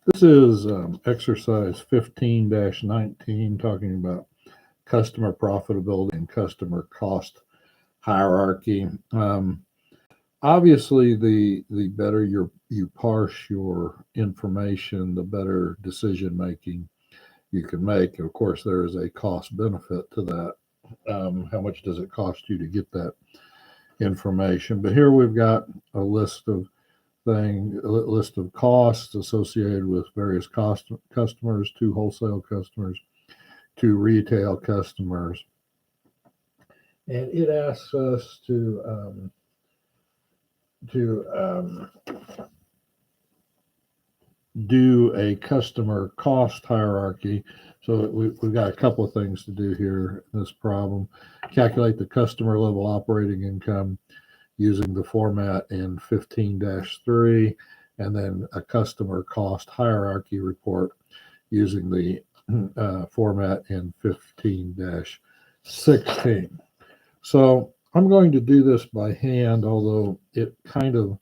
This is exercise 15-19, talking about customer profitability and customer cost hierarchy. Obviously, the better you parse your information, the better decision making you can make. Of course, there is a cost benefit to that. How much does it cost you to get that information? But here we've got a a list of costs associated with various customers, two wholesale customers, two retail customers, and it asks us to do a customer cost hierarchy. So we've got a couple of things to do here in this problem. Calculate the customer level operating income using the format in 15-3, and then a customer cost hierarchy report using the format in 15-16. So I'm going to do this by hand, although it kind of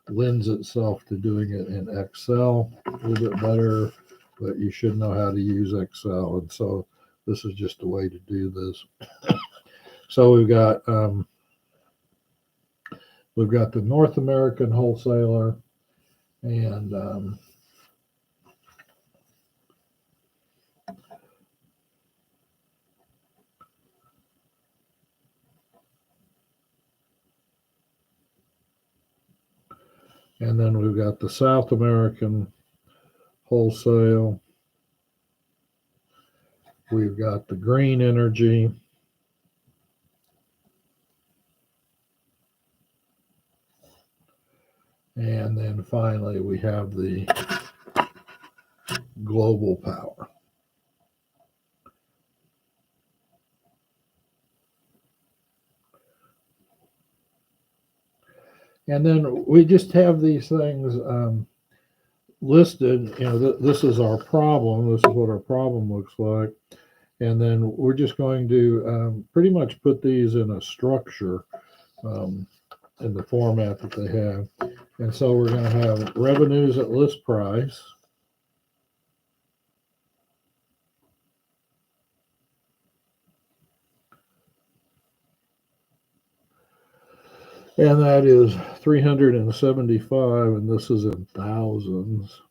lends itself to doing it in Excel a little bit better, but you should know how to use Excel. And so this is just a way to do this. So we've got the North American wholesaler, and then we've got the South American wholesale. We've got the green energy. And then finally, we have the global power. And then we just have these things listed. This is our problem. This is what our problem looks like. And then we're just going to pretty much put these in a structure in the format that they have. And so we're going to have revenues at list price. And that is 375, and this is in thousands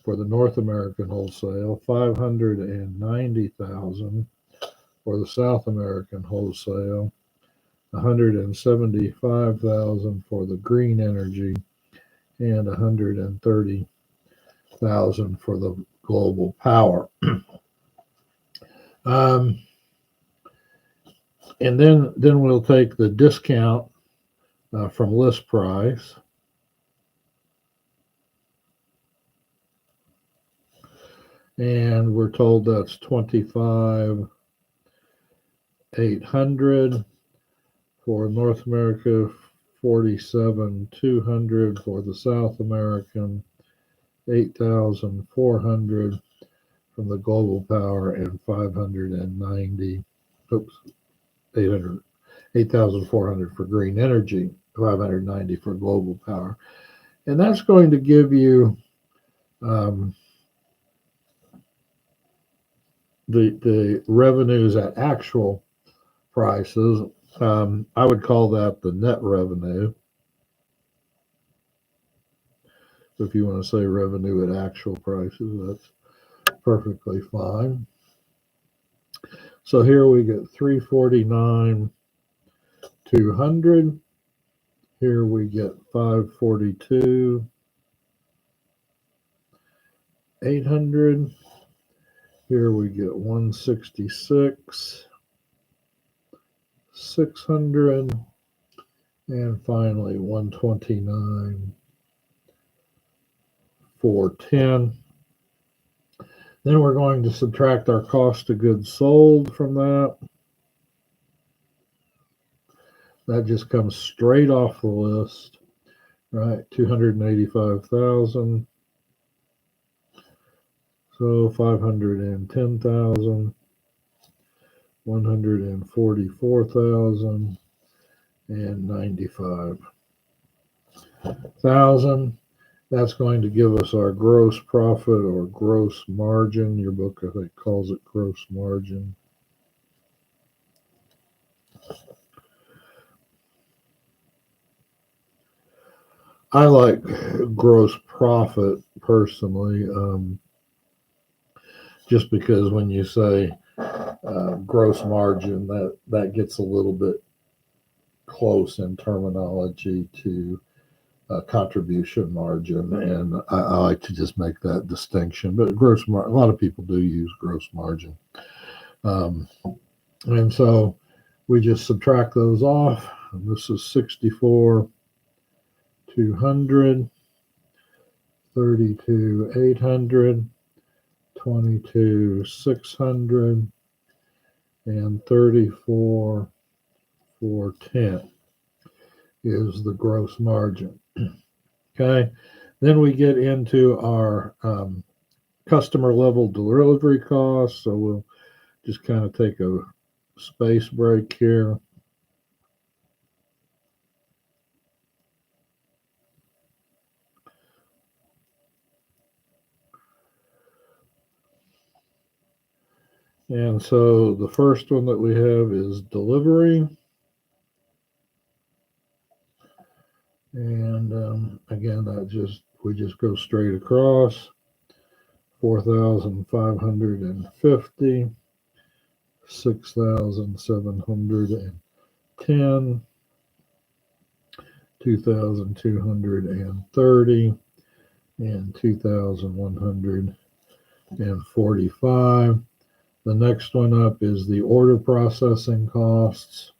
for the North American wholesale, 590,000 for the South American wholesale, 175,000 for the green energy, and 130,000 for the global power. And then we'll take the discount from list price. And we're told that's 25,800 for North America, 47,200 for the South American, 8,400 from the global power, and 8,400 for green energy, 590 for global power. And that's going to give you the revenues at actual prices. I would call that the net revenue. If you want to say revenue at actual prices, that's perfectly fine. So here we get 349,200. Here we get 542,800. Here we get 166,600. And finally 129,410. Then we're going to subtract our cost of goods sold from that. That just comes straight off the list, right? 285,000. So 510,000, 144,000, and 95,000. That's going to give us our gross profit or gross margin. Your book, I think, calls it gross margin. I like gross profit personally, just because when you say gross margin, that gets a little bit close in terminology to contribution margin, and I like to just make that distinction. But a lot of people do use gross margin, and so we just subtract those off. And this is 64 200, 32 800, 22 600, and 34 410 is the gross margin. Okay, then we get into our customer level delivery costs. So we'll just kind of take a space break here. And so the first one that we have is delivery. And again, we just go straight across. 4,550, 6,710, 2,230, and 2,145. The next one up is the order processing costs.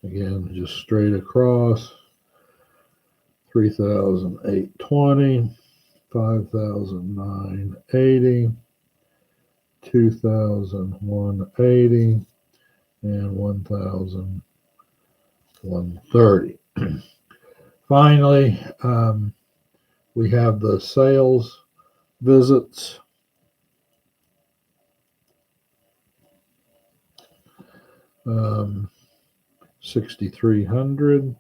Again, just straight across. 3,820, 5,980, 2,180, and 1,130. Finally, we have the sales visits. 6,300,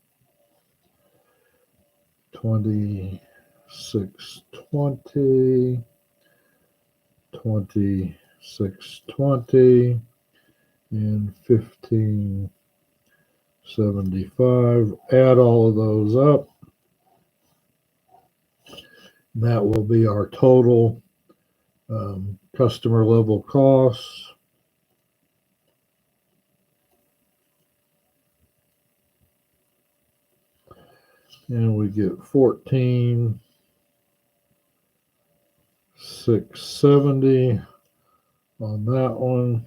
2620, 2620, and 1575. Add all of those up. That will be our total customer level costs. And we get 14,670 on that one,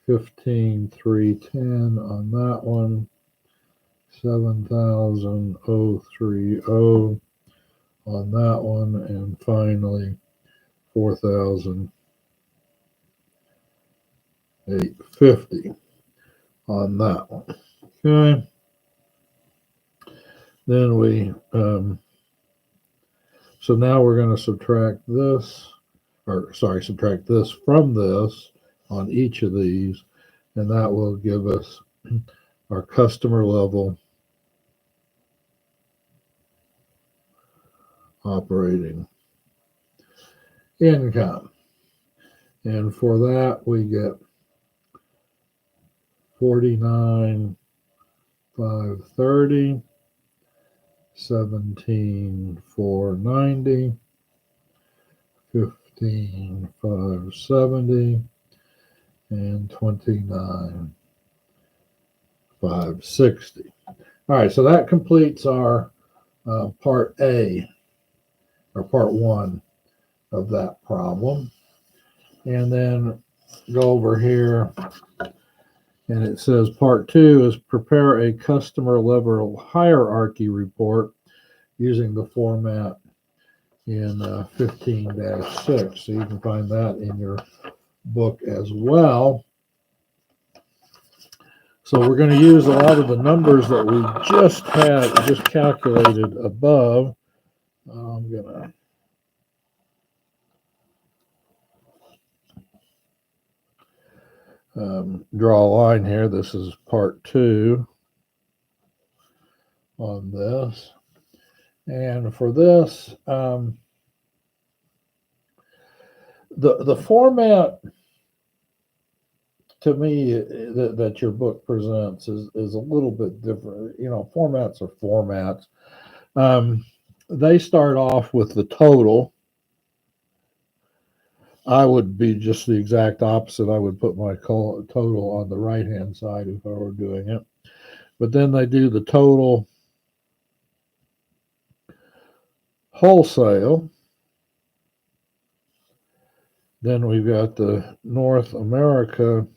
15,310 on that one, 7,030 on that one, and finally 4,850 on that one. Okay. Then so now we're going to subtract this from this on each of these, and that will give us our customer level operating income. And for that, we get 49,530, 17,490, 15,570, and 29,560. All right, so that completes our part A, or part one of that problem. And then go over here, and it says part two is prepare a customer level hierarchy report using the format in 15-6. So you can find that in your book as well. So we're going to use a lot of the numbers that we just calculated above. I'm going to draw a line here. This is part 2 on this. And for this, the format to me that your book presents is a little bit different. Formats are formats. They start off with the total. I would be just the exact opposite. I would put my total on the right hand side if I were doing it. But then they do the total wholesale. Then we've got the North America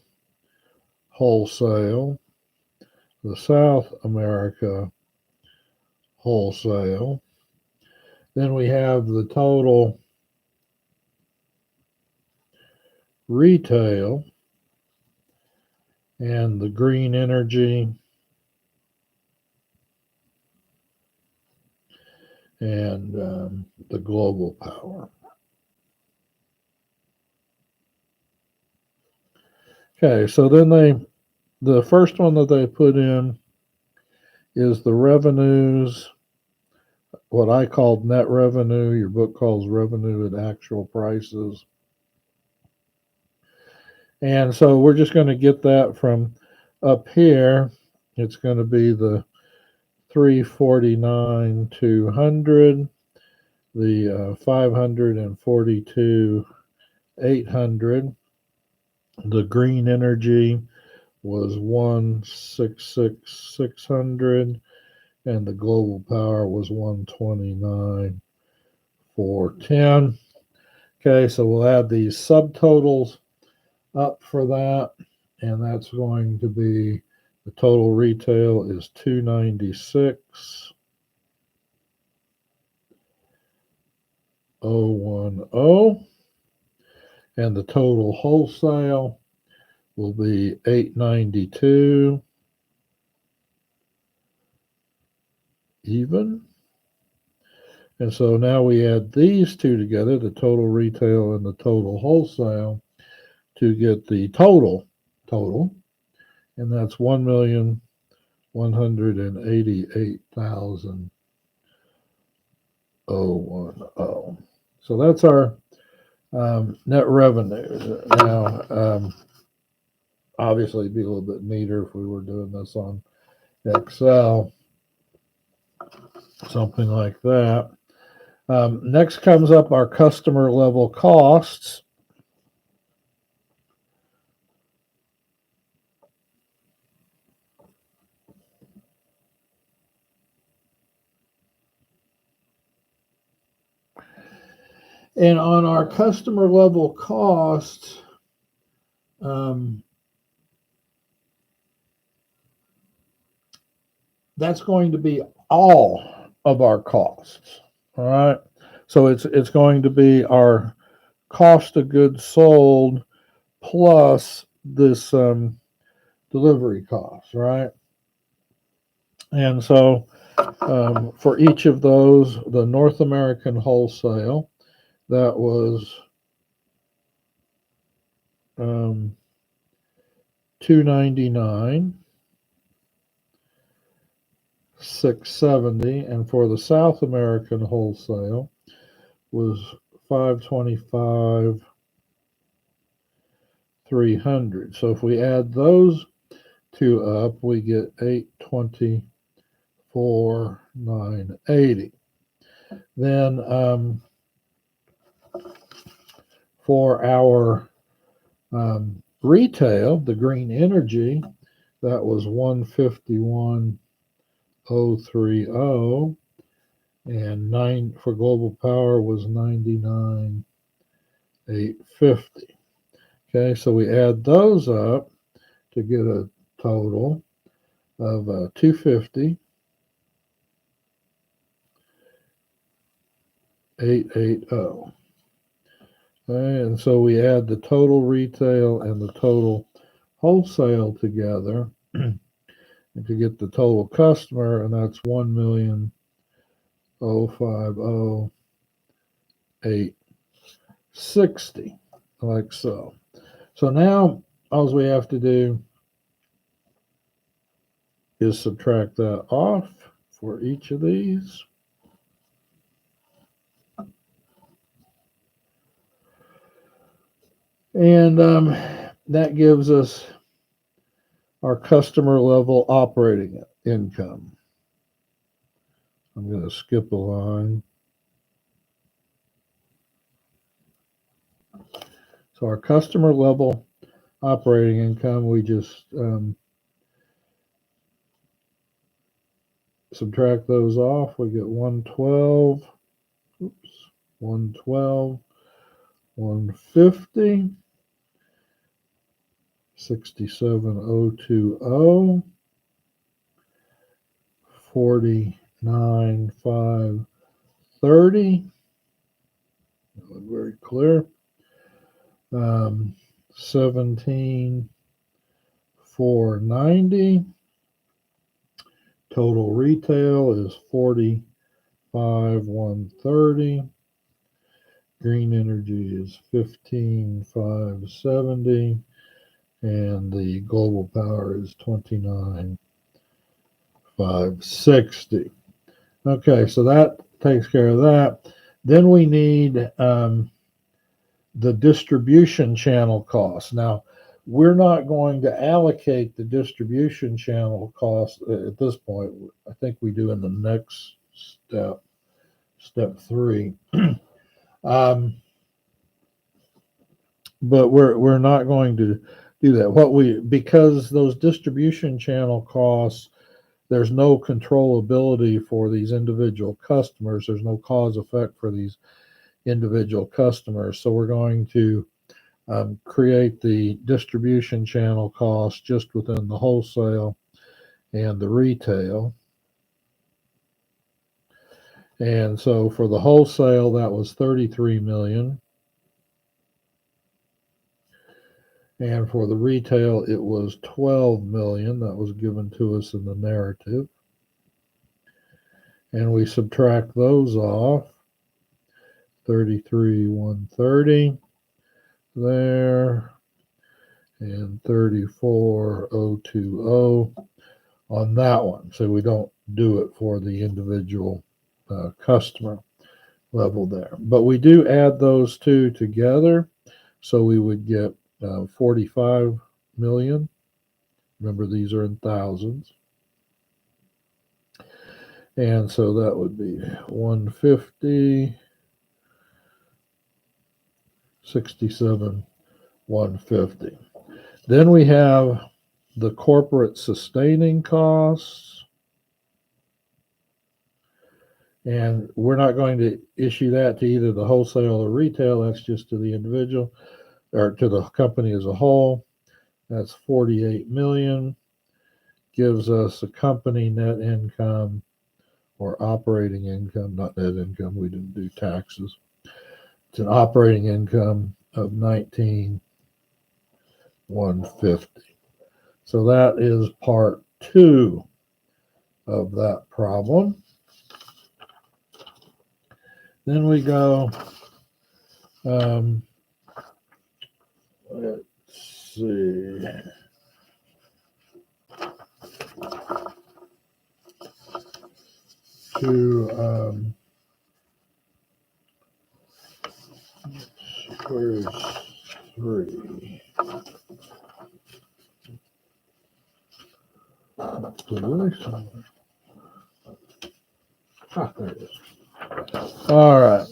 wholesale, the South America wholesale. Then we have the total retail and the green energy and the global power. Okay, so then the first one that they put in is the revenues, what I called net revenue. Your book calls revenue at actual prices. And so we're just going to get that from up here. It's going to be the 349 200, the 542 800. The green energy was 166 600, and the global power was 129 410. Okay, so we'll add these subtotals up for that, and that's going to be the total retail is 296 010, and the total wholesale will be 892 even. And so now we add these two together, the total retail and the total wholesale, to get the total, and that's 1,188,010. So that's our net revenues. Now, obviously, it'd be a little bit neater if we were doing this on Excel, something like that. Next comes up our customer level costs. And on our customer level costs, that's going to be all of our costs. All right. So it's going to be our cost of goods sold plus this delivery cost, right? And so for each of those, the North American wholesale, that was 299 670, and for the South American wholesale was 525 300. So if we add those two up, we get 824 980. Then for our retail, the green energy, that was 151 030, and 9 for global power was 99 850. Okay, so we add those up to get a total of 250 880. Okay, and so we add the total retail and the total wholesale together to get the total customer, and that's 1,050,860, like so. So now all we have to do is subtract that off for each of these. And that gives us our customer level operating income. I'm going to skip a line. So our customer level operating income, we just subtract those off. We get 112, 112, 150, 67020, 49,530. That was very clear. 17,490. Total retail is 45,130. Green energy is 15,570. And the global power is 29,560. Okay, so that takes care of that. Then we need the distribution channel costs. Now, we're not going to allocate the distribution channel cost at this point. I think we do in the next step, step 3. But we're not going to do that. Because those distribution channel costs, there's no controllability for these individual customers. There's no cause effect for these individual customers. So we're going to create the distribution channel cost just within the wholesale and the retail. And so for the wholesale, that was 33 million. And for the retail, it was 12 million. That was given to us in the narrative. And we subtract those off. 33,130 there, and 34,020 on that one. So we don't do it for the individual customer level there. But we do add those two together. So we would get 45 million. Remember, these are in thousands. And so that would be 150, 67, 150. Then we have the corporate sustaining costs. And we're not going to issue that to either the wholesale or retail. That's just to the individual or to the company as a whole. That's 48 million. Gives us a company net income or operating income, not net income. We didn't do taxes. It's an operating income of 19,150. So that is part 2 of that problem. Then we go, let's see. Where's 3? There it is. All right.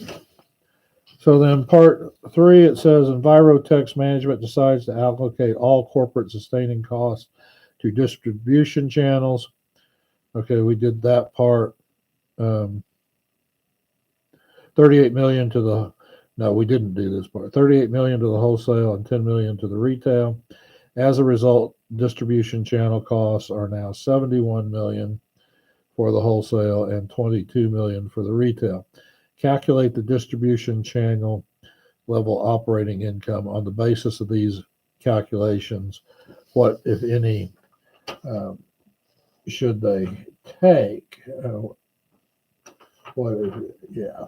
So then part 3, it says Envirotex Management decides to allocate all corporate sustaining costs to distribution channels. Okay, we did that part. 38 million to the, no, we didn't do this part. 38 million to the wholesale and 10 million to the retail. As a result, distribution channel costs are now 71 million for the wholesale and 22 million for the retail. Calculate the distribution channel level operating income on the basis of these calculations. What, if any, should they take? What is it? Yeah.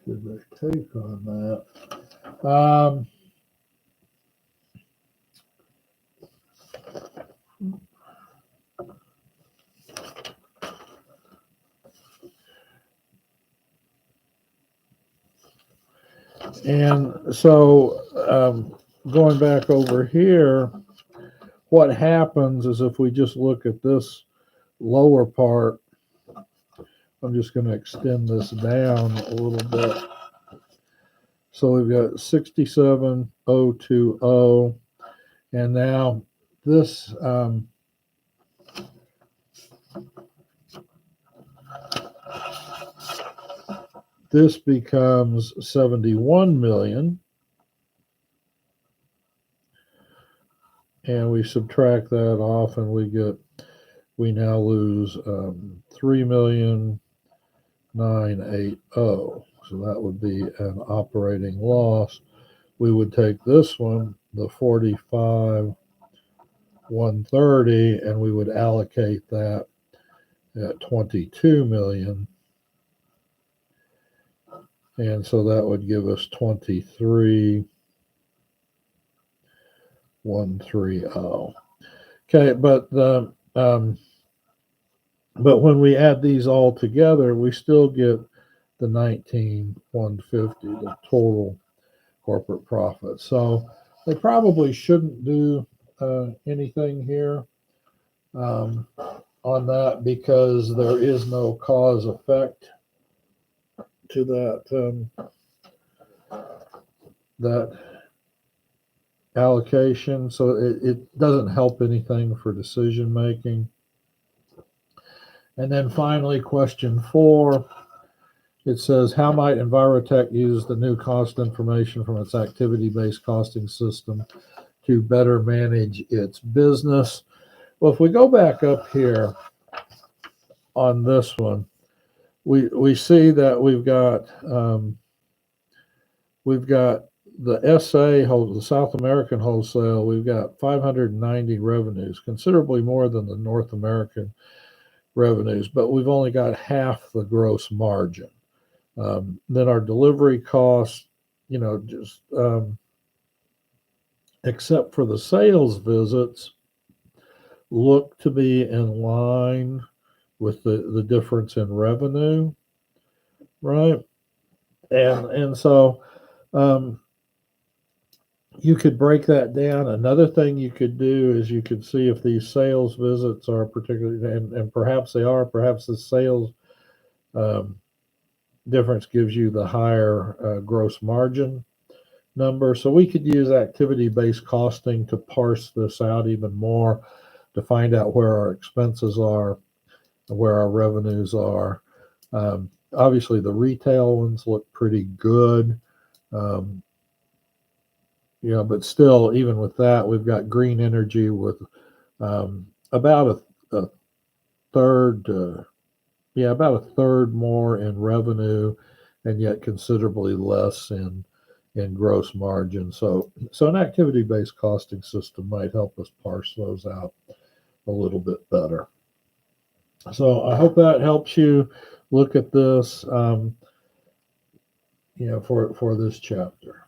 should they take on that? And so going back over here, what happens is if we just look at this lower part, I'm just going to extend this down a little bit. So we've got 67020, and now this this becomes 71 million, and we subtract that off, and we now lose 3,980,000. So that would be an operating loss. We would take this one, the 45,130, and we would allocate that at 22 million. And so that would give us 23,130. Okay, but when we add these all together, we still get the 19,150, the total corporate profit. So they probably shouldn't do anything here on that, because there is no cause effect to that allocation. So it doesn't help anything for decision making. And then finally, question 4, it says, how might Envirotech use the new cost information from its activity-based costing system to better manage its business? Well, if we go back up here on this one, we see that we've got the SA, the South American wholesale, we've got 590 revenues, considerably more than the North American revenues, but we've only got half the gross margin. Then our delivery costs, just except for the sales visits, look to be in line with the difference in revenue, right? And so you could break that down. Another thing you could do is you could see if these sales visits are particularly, and perhaps they are, perhaps the sales difference gives you the higher gross margin number. So we could use activity-based costing to parse this out even more, to find out where our expenses are, where our revenues are. Obviously, the retail ones look pretty good. But still, even with that, we've got green energy with about a third, about a third more in revenue, and yet considerably less in gross margin. So an activity-based costing system might help us parse those out a little bit better. So I hope that helps you look at this, for this chapter.